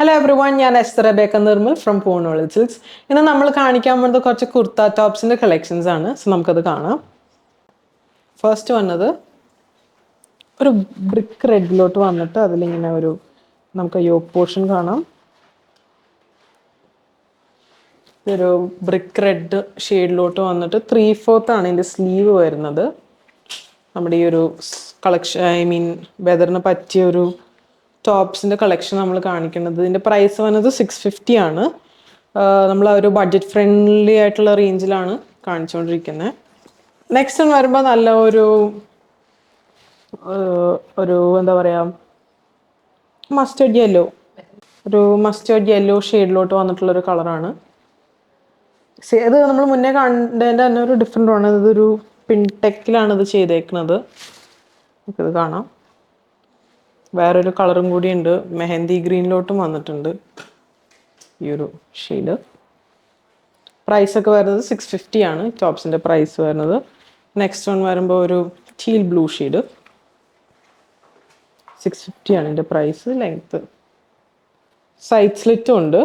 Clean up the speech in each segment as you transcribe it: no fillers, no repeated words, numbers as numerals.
Hello everyone, ഞാൻ Esther Rebecca Nirmal from Poornoli silks. ഇന്ന് നമ്മൾ കാണിക്കാൻ പോകുന്നത് കുറച്ച് കുർത്ത ടോപ്സിൻ്റെ കളക്ഷൻസ് ആണ്. സോ നമുക്കത് കാണാം. ഫസ്റ്റ് വന്നത് ഒരു ബ്രിക്ക് റെഡിലോട്ട് വന്നിട്ട് അതിലിങ്ങനെ നമുക്ക് യോക്ക് പോർഷൻ കാണാം. ഒരു ബ്രിക്ക് റെഡ് ഷെയ്ഡിലോട്ട് വന്നിട്ട് 3/4 ആണ് ഇതിൻ്റെ സ്ലീവ് വരുന്നത്. നമ്മുടെ ഈ ഒരു കളക്ഷൻ വെതറിന് പറ്റിയ ഒരു ടോപ്സിൻ്റെ കളക്ഷൻ നമ്മൾ കാണിക്കുന്നത്. ഇതിൻ്റെ പ്രൈസ് വന്നത് 650 ആണ്. നമ്മൾ ഒരു ബഡ്ജറ്റ് ഫ്രണ്ട്ലി ആയിട്ടുള്ള റേഞ്ചിലാണ് കാണിച്ചുകൊണ്ടിരിക്കുന്നത്. നെക്സ്റ്റ് വരുമ്പോൾ നല്ല ഒരു എന്താ പറയുക, മസ്റ്റേർഡ് യെല്ലോ ഷെയ്ഡിലോട്ട് വന്നിട്ടുള്ളൊരു കളറാണ്. ഇത് നമ്മൾ മുന്നേ കണ്ടതിൻ്റെ തന്നെ ഒരു ഡിഫറെൻ്റ് ആണ്. ഇതൊരു പിൻടെക്കിലാണ് ഇത് ചെയ്തേക്കുന്നത്. നമുക്കിത് കാണാം. വേറൊരു കളറും കൂടി ഉണ്ട്, മെഹന്തി ഗ്രീനിലോട്ടും വന്നിട്ടുണ്ട് ഈ ഒരു ഷെയ്ഡ്. പ്രൈസൊക്കെ വരുന്നത് 650 ആണ് ടോപ്സിൻ്റെ പ്രൈസ് വരുന്നത്. നെക്സ്റ്റ് വൺ വരുമ്പോൾ ഒരു ടീൽ ബ്ലൂ ഷെയ്ഡ്, 650 ആണ് ഇതിൻ്റെ പ്രൈസ്. ലെങ്ത്ത് സൈഡ് സ്ലിറ്റും ഉണ്ട്,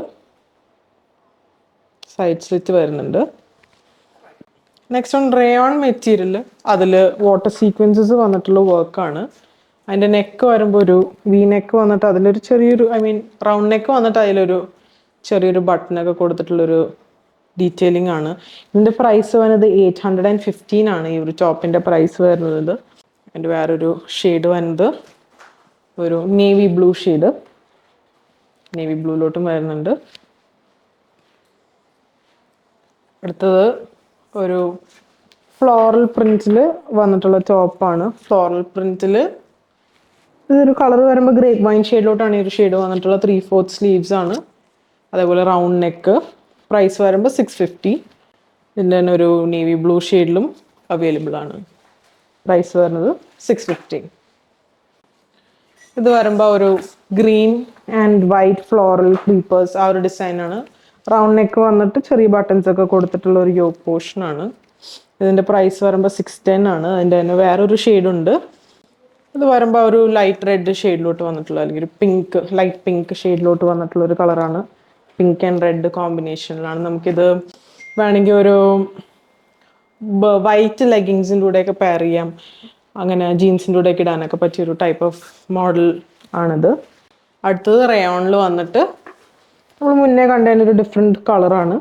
സൈഡ് സ്ലിറ്റ് വരുന്നുണ്ട്. നെക്സ്റ്റ് വൺ റേയോൺ മെറ്റീരിയൽ, അതിൽ വാട്ടർ സീക്വൻസസ് വന്നിട്ടുള്ള വർക്കാണ്. അതിൻ്റെ നെക്ക് വരുമ്പോൾ ഒരു വി നെക്ക് വന്നിട്ട് അതിലൊരു ചെറിയൊരു റൗണ്ട് നെക്ക് വന്നിട്ട് അതിലൊരു ചെറിയൊരു ബട്ടണൊക്കെ കൊടുത്തിട്ടുള്ളൊരു ഡീറ്റെയിലിംഗ് ആണ്. ഇതിൻ്റെ പ്രൈസ് വരുന്നത് 815 ആണ് ഈ ഒരു ടോപ്പിൻ്റെ പ്രൈസ് വരുന്നത്. അതിൻ്റെ വേറൊരു ഷെയ്ഡ് വരുന്നത് ഒരു നേവി ബ്ലൂ ഷെയ്ഡ്, നേവി ബ്ലൂയിലോട്ടും വരുന്നുണ്ട്. അടുത്തത് ഒരു ഫ്ലോറൽ പ്രിൻറ്റിൽ വന്നിട്ടുള്ള ടോപ്പാണ്. ഫ്ലോറൽ പ്രിൻറ്റിൽ ഇതൊരു കളർ വരുമ്പോൾ ഗ്രേപ്പ് വൈൻ ഷെയ്ഡിലോട്ടാണ് ഈ ഒരു ഷെയ്ഡ് വന്നിട്ടുള്ള. 3/4 സ്ലീവ്സ് ആണ്, അതേപോലെ റൗണ്ട് നെക്ക്. പ്രൈസ് വരുമ്പോൾ 650. ഇതിൻ്റെ തന്നെ ഒരു നേവി ബ്ലൂ ഷെയ്ഡിലും അവൈലബിൾ ആണ്. പ്രൈസ് വരുന്നത് 650. ഇത് വരുമ്പോൾ ഒരു green and white floral creepers, ആ ഒരു ഡിസൈനാണ്. റൗണ്ട് നെക്ക് വന്നിട്ട് ചെറിയ ബട്ടൺസ് ഒക്കെ കൊടുത്തിട്ടുള്ള ഒരു യോക്ക് പോർഷനാണ്. ഇതിൻ്റെ പ്രൈസ് വരുമ്പോൾ 610 ആണ്. അതിൻ്റെ തന്നെ വേറൊരു ഷെയ്ഡുണ്ട്. ഇത് വരുമ്പോൾ ഒരു ലൈറ്റ് റെഡ് ഷെയ്ഡിലോട്ട് വന്നിട്ടുള്ള, അല്ലെങ്കിൽ ഒരു ലൈറ്റ് പിങ്ക് ഷെയ്ഡിലോട്ട് വന്നിട്ടുള്ള ഒരു കളറാണ്. പിങ്ക് ആൻഡ് റെഡ് കോമ്പിനേഷനിലാണ്. നമുക്കിത് വേണമെങ്കിൽ ഒരു വൈറ്റ് ലെഗിങ്സിൻ്റെ കൂടെയൊക്കെ പെയർ ചെയ്യാം, അങ്ങനെ ജീൻസിൻ്റെ കൂടെയൊക്കെ ഇടാനൊക്കെ പറ്റിയൊരു ടൈപ്പ് ഓഫ് മോഡൽ ആണിത്. അടുത്തത് റയോണിൽ വന്നിട്ട് നമ്മൾ മുന്നേ കണ്ടതിൻ്റെ ഒരു ഡിഫറെൻറ്റ് കളറാണ്.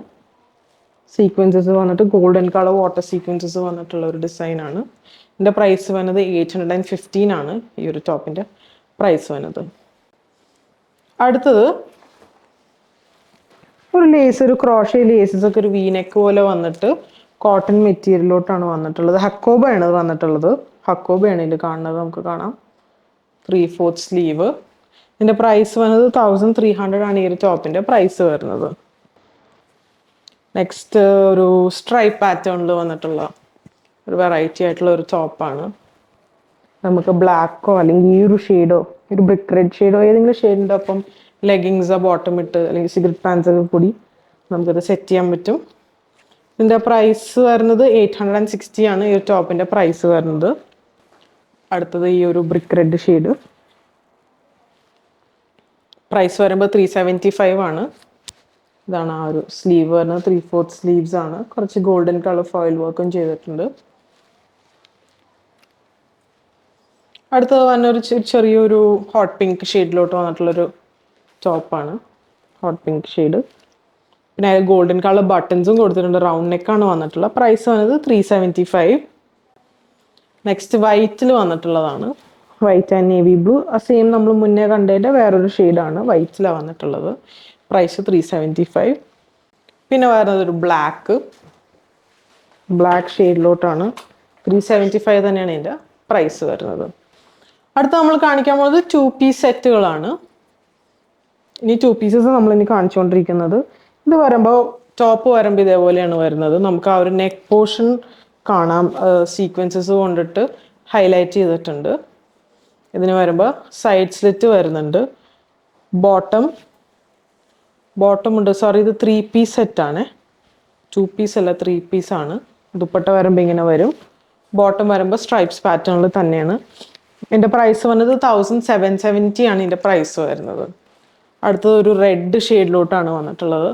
സീക്വൻസസ് വന്നിട്ട് ഗോൾഡൻ കളർ വാട്ടർ സീക്വൻസസ് വന്നിട്ടുള്ള ഒരു ഡിസൈനാണ്. ഇതിൻ്റെ പ്രൈസ് വന്നത് 815 ആണ് ഈ ഒരു ടോപ്പിൻ്റെ പ്രൈസ് വന്നത്. അടുത്തത് ഒരു ലേസ്, ഒരു ക്രോഷേ ലേസസ് ഒക്കെ ഒരു വീനെക്ക് പോലെ വന്നിട്ട് കോട്ടൺ മെറ്റീരിയലിലോട്ടാണ് വന്നിട്ടുള്ളത്. ഹക്കോബയാണ് ഇത് വന്നിട്ടുള്ളത്. ഹക്കോബയാണ് ഇതിൽ കാണുന്നത്, നമുക്ക് കാണാം. 3/4 സ്ലീവ്. ഇതിൻ്റെ പ്രൈസ് വന്നത് 1300 ആണ് ഈ ഒരു ടോപ്പിൻ്റെ പ്രൈസ് വരുന്നത്. നെക്സ്റ്റ് ഒരു സ്ട്രൈപ്പ് പാറ്റേണിൽ വന്നിട്ടുള്ള ഒരു വെറൈറ്റി ആയിട്ടുള്ള ഒരു ടോപ്പാണ്. നമുക്ക് ബ്ലാക്കോ അല്ലെങ്കിൽ ഈ ഒരു ഷെയ്ഡോ, ഒരു ബ്രിക്ക് റെഡ് ഷെയ്ഡോ, ഏതെങ്കിലും ഷെയ്ഡിൻ്റെ ഒപ്പം ലെഗിങ്സോ ബോട്ടം ഇട്ട് അല്ലെങ്കിൽ സിഗരറ്റ് പാൻസ് ഒക്കെ കൂടി നമുക്കത് സെറ്റ് ചെയ്യാൻ പറ്റും. ഇതിൻ്റെ പ്രൈസ് വരുന്നത് 860 ആണ് ഈ ഒരു ടോപ്പിൻ്റെ പ്രൈസ് വരുന്നത്. അടുത്തത് ഈ ഒരു ബ്രിക്ക് റെഡ് ഷെയ്ഡ്, പ്രൈസ് വരുമ്പോൾ 375 ആണ്. ഇതാണ് ആ ഒരു സ്ലീവ് വരുന്നത്. 3/4 സ്ലീവ്സ് ആണ്. കുറച്ച് ഗോൾഡൻ കളർ ഫോയിൽ വർക്കും ചെയ്തിട്ടുണ്ട്. അടുത്തത് വന്നൊരു ചെറിയൊരു ഹോട്ട് പിങ്ക് ഷെയ്ഡിലോട്ട് വന്നിട്ടുള്ളൊരു ടോപ്പാണ്. Hot pink shade. പിന്നെ അതിൽ ഗോൾഡൻ കളർ ബട്ടൺസും കൊടുത്തിട്ടുണ്ട്. റൗണ്ട് നെക്കാണ് വന്നിട്ടുള്ളത്. പ്രൈസ് വന്നത് 375. നെക്സ്റ്റ് വൈറ്റിൽ വന്നിട്ടുള്ളതാണ്. White and navy blue, same നമ്മൾ മുന്നേ കണ്ടതിൻ്റെ വേറൊരു ഷെയ്ഡാണ്. വൈറ്റിലാണ് വന്നിട്ടുള്ളത്. പ്രൈസ് 375. പിന്നെ വരുന്നത് ഒരു ബ്ലാക്ക് ഷെയ്ഡിലോട്ടാണ്. 375 തന്നെയാണ് ഇതിൻ്റെ പ്രൈസ് വരുന്നത്. അടുത്ത നമ്മൾ കാണിക്കാൻ പോകുന്നത് 2 പീസ് സെറ്റുകളാണ്. ഇനി 2 പീസസ് നമ്മളിനി കാണിച്ചുകൊണ്ടിരിക്കുന്നത്. ഇത് വരുമ്പോൾ ടോപ്പ് വരുമ്പോൾ ഇതേപോലെയാണ് വരുന്നത്. നമുക്ക് ആ ഒരു നെക്ക് പോർഷൻ കാണാം, സീക്വൻസസ് കൊണ്ടിട്ട് ഹൈലൈറ്റ് ചെയ്തിട്ടുണ്ട്. ഇതിന് വരുമ്പോൾ സൈഡ് സ്ലിറ്റ് വരുന്നുണ്ട്. ബോട്ടം ഉണ്ട്. സോറി, ഇത് 3 പീസ് സെറ്റാണ്. 2 പീസ് അല്ല, 3 പീസാണ്. ദുപ്പട്ട വരുമ്പോൾ ഇങ്ങനെ വരും. ബോട്ടം വരുമ്പോൾ സ്ട്രൈപ്സ് പാറ്റേണിൽ തന്നെയാണ്. ഇതിൻ്റെ പ്രൈസ് വന്നത് 1770 ആണ് ഇതിൻ്റെ പ്രൈസ് വരുന്നത്. അടുത്തത് ഒരു റെഡ് ഷെയ്ഡിലോട്ടാണ് വന്നിട്ടുള്ളത്.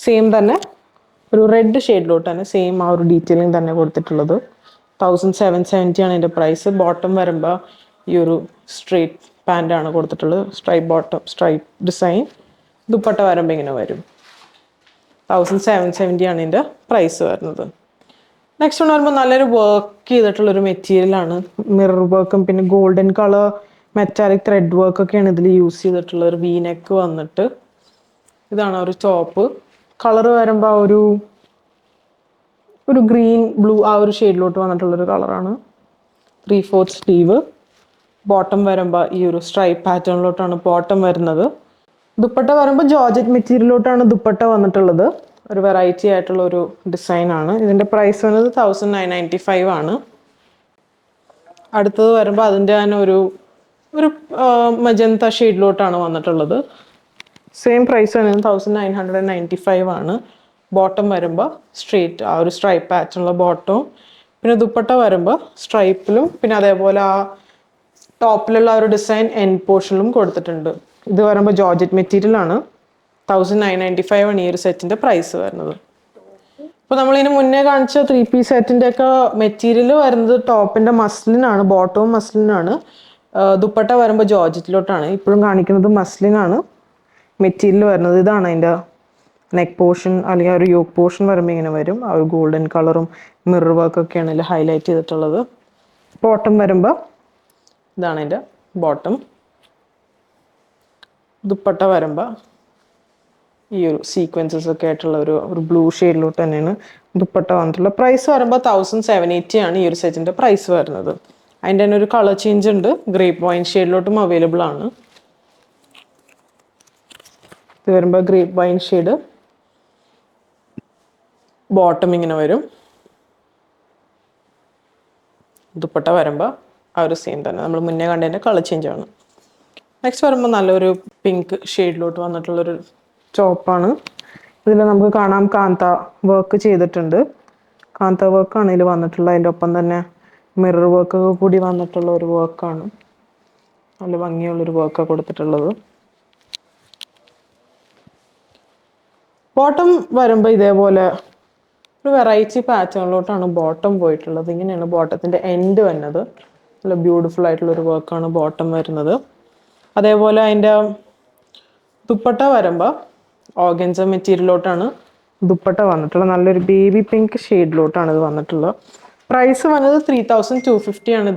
സെയിം തന്നെ ഒരു റെഡ് ഷെയ്ഡിലോട്ട് തന്നെ സെയിം ആ ഒരു ഡീറ്റെയിലിംഗ് തന്നെ കൊടുത്തിട്ടുള്ളത്. 1770 ആണ് ഇതിൻ്റെ പ്രൈസ്. ബോട്ടം വരുമ്പോൾ ഈ ഒരു സ്ട്രേറ്റ് പാൻ്റാണ് കൊടുത്തിട്ടുള്ളത്. Stripe bottom, stripe design. Dupatta വരുമ്പോൾ ഇങ്ങനെ വരും. 1770 ആണ് ഇതിൻ്റെ പ്രൈസ് വരുന്നത്. നെക്സ്റ്റ് വൺ വരുമ്പോൾ നല്ലൊരു വർക്ക് ചെയ്തിട്ടുള്ളൊരു മെറ്റീരിയലാണ്. മിറർ വർക്കും പിന്നെ ഗോൾഡൻ കളർ മെറ്റാലിക് ത്രെഡ് വർക്കൊക്കെയാണ് ഇതിൽ യൂസ് ചെയ്തിട്ടുള്ളത്. ഒരു വി നെക്ക് വന്നിട്ട് ഇതാണ് ഒരു ടോപ്പ്. കളർ വരുമ്പോൾ ഒരു ഗ്രീൻ ബ്ലൂ ആ ഒരു ഷെയ്ഡിലോട്ട് വന്നിട്ടുള്ളൊരു കളറാണ്. 3/4 സ്ലീവ്. ബോട്ടം വരുമ്പോൾ ഈ ഒരു സ്ട്രൈപ്പ് പാറ്റേണിലോട്ടാണ് ബോട്ടം വരുന്നത്. ദുപ്പട്ട വരുമ്പോൾ ജോർജറ്റ് മെറ്റീരിയലോട്ടാണ് ദുപ്പട്ട വന്നിട്ടുള്ളത്. ഒരു വെറൈറ്റി ആയിട്ടുള്ള ഒരു ഡിസൈനാണ്. ഇതിൻ്റെ പ്രൈസ് വന്നത് 1995 ആണ്. അടുത്തത് വരുമ്പോൾ അതിൻ്റെ തന്നെ ഒരു മജന്ത ഷെയ്ഡിലോട്ടാണ് വന്നിട്ടുള്ളത്. സെയിം പ്രൈസ് തന്നെ 1995 ആണ്. ബോട്ടം വരുമ്പോൾ സ്ട്രേറ്റ് ആ ഒരു സ്ട്രൈപ്പ് പാറ്റേണുള്ള ബോട്ടവും പിന്നെ ദുപ്പട്ട വരുമ്പോൾ സ്ട്രൈപ്പിലും പിന്നെ അതേപോലെ ആ ടോപ്പിലുള്ള ഒരു ഡിസൈൻ എൻഡ് പോർഷനിലും കൊടുത്തിട്ടുണ്ട്. ഇത് വരുമ്പോൾ ജോർജറ്റ് മെറ്റീരിയൽ ആണ്. 1995 ആണ് ഈ ഒരു സെറ്റിൻ്റെ പ്രൈസ് വരുന്നത്. ഇപ്പോൾ നമ്മളിതിന് മുന്നേ കാണിച്ച 3 പീസ് സെറ്റിൻ്റെ ഒക്കെ മെറ്റീരിയൽ വരുന്നത് ടോപ്പിൻ്റെ മസ്ലിനാണ്, ബോട്ടവും മസ്ലിനാണ്. ദുപ്പട്ട വരുമ്പോൾ ജോർജറ്റിലോട്ടാണ്. ഇപ്പോഴും കാണിക്കുന്നത് മസ്ലിനാണ് മെറ്റീരിയൽ വരുന്നത്. ഇതാണ് അതിൻ്റെ നെക്ക് പോർഷൻ അല്ലെങ്കിൽ ഒരു യോക്ക് പോർഷൻ വരുമ്പോൾ ഇങ്ങനെ വരും. ആ ഒരു ഗോൾഡൻ കളറും മിറർ വർക്കൊക്കെയാണ് ഇതിൽ ഹൈലൈറ്റ് ചെയ്തിട്ടുള്ളത്. ബോട്ടം വരുമ്പോൾ ഇതാണ് അതിൻ്റെ ബോട്ടം. ദുപ്പട്ട വരുമ്പോൾ ഈ ഒരു സീക്വൻസസ് ഒക്കെ ആയിട്ടുള്ള ഒരു ബ്ലൂ ഷെയ്ഡിലോട്ട് തന്നെയാണ് ദുപ്പട്ട വന്നിട്ടുള്ളത്. പ്രൈസ് വരുമ്പോൾ 1780 ആണ് ഈ ഒരു സെറ്റിൻ്റെ പ്രൈസ് വരുന്നത്. അതിൻ്റെ തന്നെ ഒരു കളർ ചേഞ്ച് ഉണ്ട്. ഗ്രേപ്പ് വൈൻ ഷെയ്ഡിലോട്ടും അവൈലബിൾ ആണ്. ഇത് വരുമ്പോൾ ഗ്രേപ്പ് വൈൻ ഷെയ്ഡ്. ബോട്ടം ഇങ്ങനെ വരും. ദുപ്പട്ട വരുമ്പോൾ ആ ഒരു സെയിം തന്നെ നമ്മൾ മുന്നേ കണ്ടതിൻ്റെ കളർ ചേഞ്ച് ആണ്. നെക്സ്റ്റ് വരുമ്പോൾ നല്ലൊരു പിങ്ക് ഷെയ്ഡിലോട്ട് വന്നിട്ടുള്ളൊരു ടോപ്പാണ്. ഇതിൽ നമുക്ക് കാണാം കാന്ത വർക്ക് ചെയ്തിട്ടുണ്ട്. കാന്ത വർക്കാണ് ഇതിൽ വന്നിട്ടുള്ളത്. അതിൻ്റെ ഒപ്പം തന്നെ മിറർ വർക്കൊക്കെ കൂടി വന്നിട്ടുള്ള ഒരു വർക്കാണ്. നല്ല ഭംഗിയുള്ളൊരു വർക്കാണ് കൊടുത്തിട്ടുള്ളത്. ബോട്ടം വരുമ്പോൾ ഇതേപോലെ ഒരു വെറൈറ്റി പാറ്റേണിലോട്ടാണ് ബോട്ടം പോയിട്ടുള്ളത്. ഇങ്ങനെയാണ് ബോട്ടത്തിൻ്റെ എൻഡ് വരുന്നത്. നല്ല ബ്യൂട്ടിഫുൾ ആയിട്ടുള്ളൊരു വർക്കാണ് ബോട്ടം വരുന്നത്. അതേപോലെ അതിൻ്റെ ദുപ്പട്ട വരുമ്പോൾ ഓർഗൻസ മെറ്റീരിയലോട്ടാണ് ദുപ്പട്ട വന്നിട്ടുള്ളത്. നല്ലൊരു ബേബി പിങ്ക് ഷെയ്ഡിലോട്ടാണ് ഇത് വന്നിട്ടുള്ളത്. പ്രൈസ് വന്നത് 3250 ആണ്.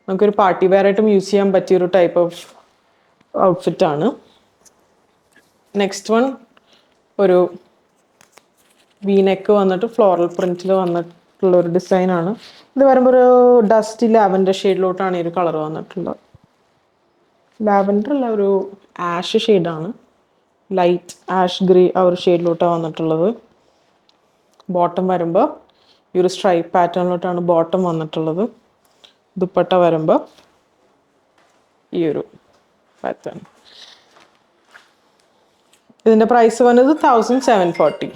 നമുക്കൊരു പാർട്ടി വെയർ ആയിട്ടും യൂസ് ചെയ്യാൻ പറ്റിയൊരു ടൈപ്പ് ഓഫ് ഔട്ട്ഫിറ്റാണ്. നെക്സ്റ്റ് വൺ ഒരു വി നെക്ക് വന്നിട്ട് ഫ്ലോറൽ പ്രിന്റിൽ വന്നിട്ടുള്ള ഒരു ഡിസൈനാണ്. ഇത് വരുമ്പോൾ ഒരു ഡസ്റ്റി ലാവൻഡർ ഷെയ്ഡിലോട്ടാണ് ഈ ഒരു കളർ വന്നിട്ടുള്ളത്. ലാവൻഡർ അല്ല, ഒരു ആഷ് ഷെയ്ഡാണ്. ലൈറ്റ് ആഷ് ഗ്രേ ആ ഒരു ഷെയ്ഡിലോട്ടാണ് വന്നിട്ടുള്ളത്. ബോട്ടം വരുമ്പോൾ ഈ ഒരു സ്ട്രൈപ്പ് പാറ്റേണിലോട്ടാണ് ബോട്ടം വന്നിട്ടുള്ളത്. ദുപ്പട്ട വരുമ്പോൾ ഈ ഒരു പാറ്റേൺ. ഇതിൻ്റെ പ്രൈസ് വന്നത് 1740.